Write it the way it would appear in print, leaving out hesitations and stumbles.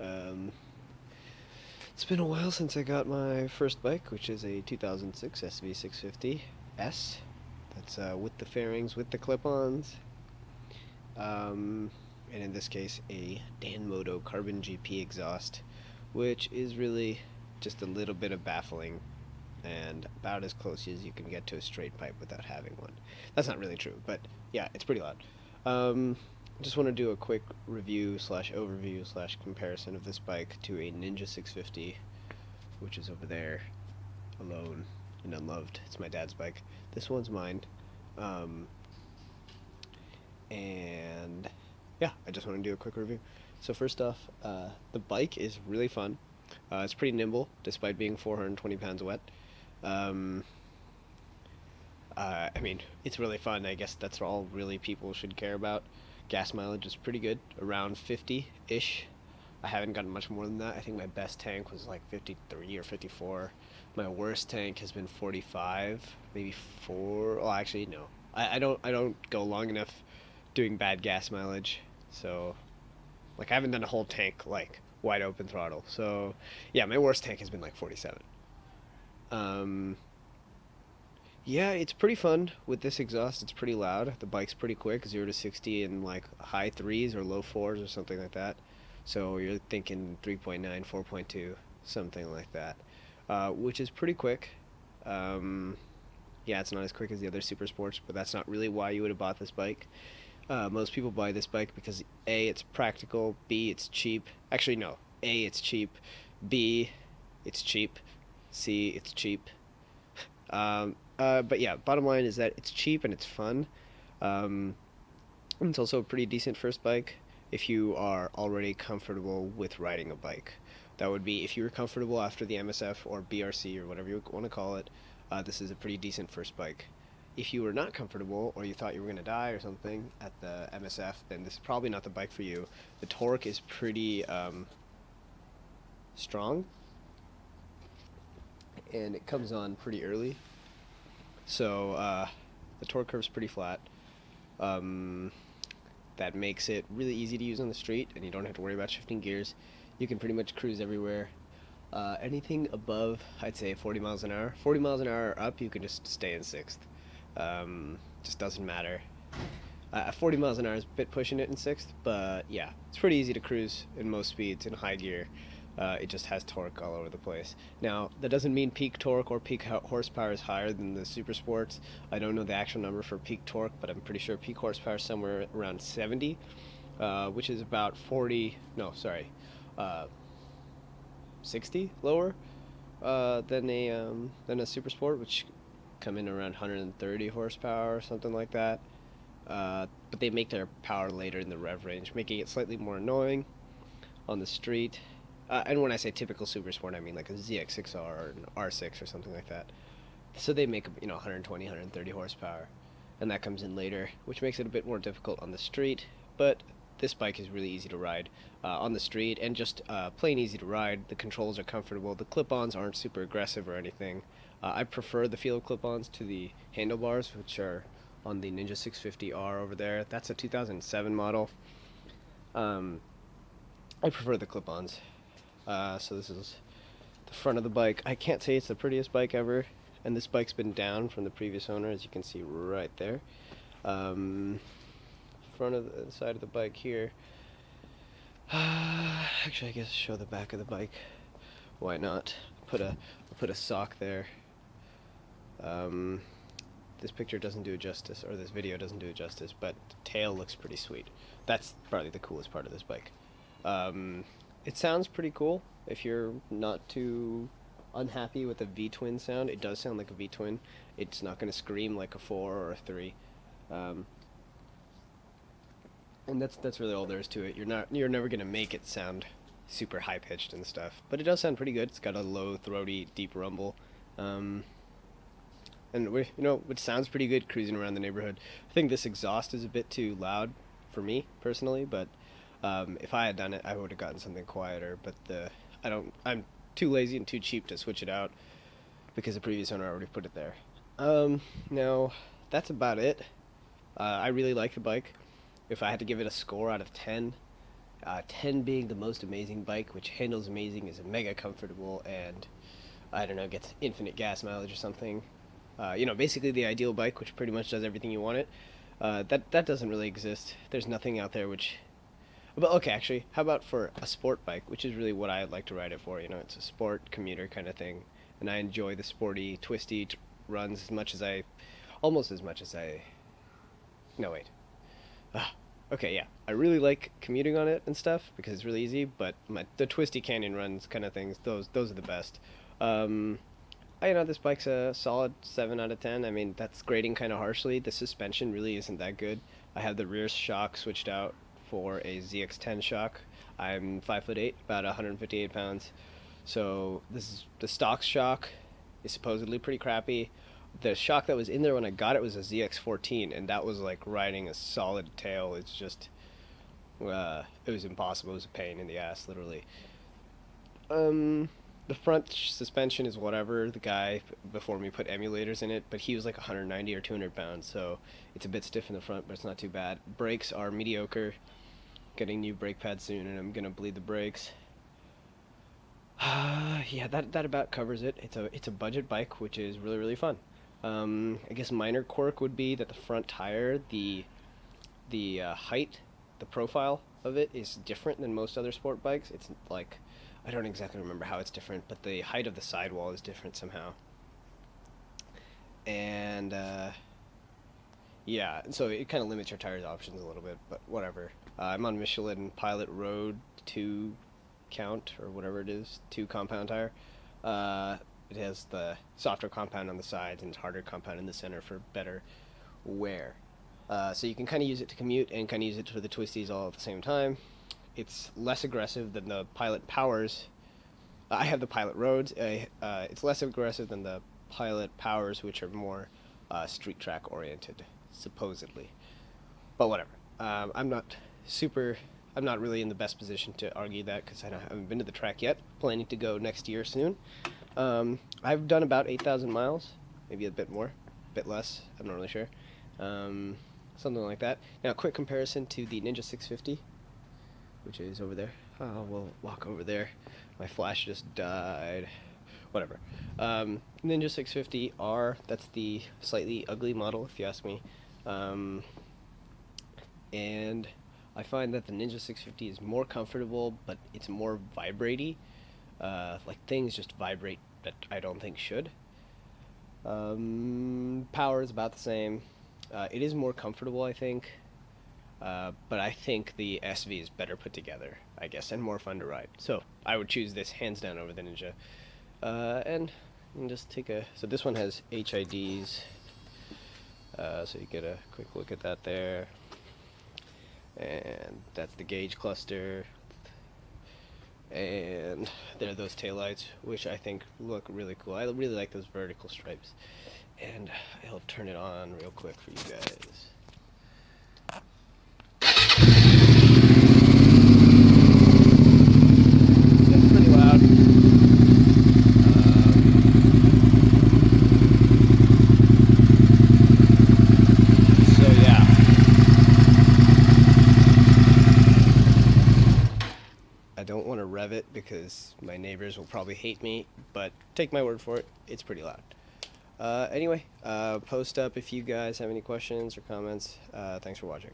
Um, it's been a while since I got my first bike, which is a 2006 SV650S. That's with the fairings, with the clip-ons, um, and in this case, a Danmoto Carbon GP exhaust, which is really just a little bit of baffling and about as close as you can get to a straight pipe without having one. That's not really true, but yeah, it's pretty loud. Um, just want to do a quick review slash overview slash comparison of this bike to a Ninja 650, which is over there, alone and unloved. It's my dad's bike. This one's mine. Um, and yeah, I just want to do a quick review. So first off, the bike is really fun. It's pretty nimble, despite being 420 pounds wet. Um, I mean, it's really fun. I guess that's all really people should care about. Gas mileage is pretty good, around 50-ish. I haven't gotten much more than that. I think my best tank was like 53 or 54. My worst tank has been 45, maybe 4. Oh, actually, no. I don't go long enough doing bad gas mileage. So, like, I haven't done a whole tank like wide open throttle. So, yeah, my worst tank has been like 47. Um, Yeah, it's pretty fun with this exhaust. It's pretty loud. The bike's pretty quick, 0 to 60 in like high threes or low fours or something like that. So you're thinking 3.9, 4.2, something like that, which is pretty quick. Um, yeah, it's not as quick as the other super sports, but that's not really why you would have bought this bike. Most people buy this bike because A, it's practical, B, it's cheap. Actually, no. A, it's cheap. B, it's cheap. C, it's cheap. But yeah, bottom line is that it's cheap and it's fun. Um, and it's also a pretty decent first bike if you are already comfortable with riding a bike. That would be if you were comfortable after the MSF or BRC or whatever you want to call it. This is a pretty decent first bike. If you were not comfortable or you thought you were going to die or something at the MSF, then this is probably not the bike for you. The torque is pretty strong and it comes on pretty early. So the torque curve's pretty flat. Um, that makes it really easy to use on the street, and you don't have to worry about shifting gears. You can pretty much cruise everywhere. Anything above, I'd say 40 miles an hour. 40 miles an hour or up, you can just stay in sixth. Just doesn't matter. 40 miles an hour is a bit pushing it in sixth, but yeah, it's pretty easy to cruise in most speeds in high gear. It just has torque all over the place. Now, that doesn't mean peak torque or peak horsepower is higher than the super sports. I don't know the actual number for peak torque, but I'm pretty sure peak horsepower is somewhere around 70, which is about 40, no, sorry, uh, 60 lower than a super sport, which come in around 130 horsepower or something like that. But they make their power later in the rev range, making it slightly more annoying on the street. And when I say typical super sport, I mean like a ZX6R or an R6 or something like that. So they make 120, 130 horsepower, and that comes in later, which makes it a bit more difficult on the street. But this bike is really easy to ride on the street, and just plain easy to ride. The controls are comfortable. The clip-ons aren't super aggressive or anything. I prefer the feel of clip-ons to the handlebars, which are on the Ninja 650R over there. That's a 2007 model. Um, I prefer the clip-ons. So this is the front of the bike. I can't say it's the prettiest bike ever, and this bike's been down from the previous owner, as you can see right there. Front of the side of the bike here. Actually, I guess show the back of the bike. Why not? Put a sock there. Um, this picture doesn't do it justice, or this video doesn't do it justice, but the tail looks pretty sweet. That's probably the coolest part of this bike. It sounds pretty cool if you're not too unhappy with the V-twin sound. It does sound like a V-twin. It's not going to scream like a 4 or a 3. Um, and that's really all there is to it. You're never going to make it sound super high pitched and stuff, but it does sound pretty good. It's got a low, throaty, deep rumble. Um, and which sounds pretty good cruising around the neighborhood. I think this exhaust is a bit too loud for me personally, but if I had done it, I would have gotten something quieter. But I'm too lazy and too cheap to switch it out because the previous owner already put it there. Now that's about it. I really like the bike. If I had to give it a score out of 10, 10 being the most amazing bike, which handles amazing, is mega comfortable, and I don't know, gets infinite gas mileage or something. Basically the ideal bike, which pretty much does everything you want it. That doesn't really exist. There's nothing out there which. But okay, actually, how about for a sport bike, which is really what I like to ride it for? It's a sport commuter kind of thing, and I enjoy the sporty, twisty runs almost as much as I. No, wait. Ah, okay, yeah. I really like commuting on it and stuff because it's really easy. But the twisty canyon runs kind of things, those are the best. Um, this bike's a solid 7 out of 10. I mean, that's grading kind of harshly. The suspension really isn't that good. I have the rear shock switched out for a ZX10 shock. I'm 5'8", about 158 pounds. So this is the stock shock is supposedly pretty crappy. The shock that was in there when I got it was a ZX14, and that was like riding a solid tail. It's just, it was impossible. It was a pain in the ass, literally. The front suspension is whatever. The guy before me put emulators in it, but he was like 190 or 200 pounds, so it's a bit stiff in the front, but it's not too bad. Brakes are mediocre. Getting new brake pads soon, and I'm gonna bleed the brakes. Yeah, that about covers it. It's a budget bike, which is really really fun. I guess minor quirk would be that the front tire, the height, the profile of it is different than most other sport bikes. It's like, I don't exactly remember how it's different, but the height of the sidewall is different somehow. And yeah, so it kind of limits your tires options a little bit, but whatever. I'm on Michelin Pilot Road 2 count, or whatever it is, 2 compound tire. It has the softer compound on the sides and harder compound in the center for better wear. So you can kind of use it to commute and kind of use it for the twisties all at the same time. It's less aggressive than the Pilot Powers. I have the Pilot Roads. It's less aggressive than the Pilot Powers, which are more street track oriented, supposedly. But whatever. I'm not really in the best position to argue that because I haven't been to the track yet. Planning to go next year soon. I've done about 8,000 miles, maybe a bit more, a bit less. I'm not really sure. Something like that. Now, quick comparison to the Ninja 650, which is over there. Oh, we'll walk over there. My flash just died. Whatever. Ninja 650R, that's the slightly ugly model, if you ask me. And I find that the Ninja 650 is more comfortable, but it's more vibraty. Like things just vibrate that I don't think should. Power is about the same. It is more comfortable, I think. But I think the SV is better put together, I guess, and more fun to ride. So I would choose this hands down over the Ninja. And you can just take so this one has HIDs. So you get a quick look at that there. And that's the gauge cluster. And there are those taillights, which I think look really cool. I really like those vertical stripes. And I'll turn it on real quick for you guys. So it's pretty loud. So yeah. I don't want to rev it because my neighbors will probably hate me, but take my word for it, it's pretty loud. Anyway, post up if you guys have any questions or comments. Thanks for watching.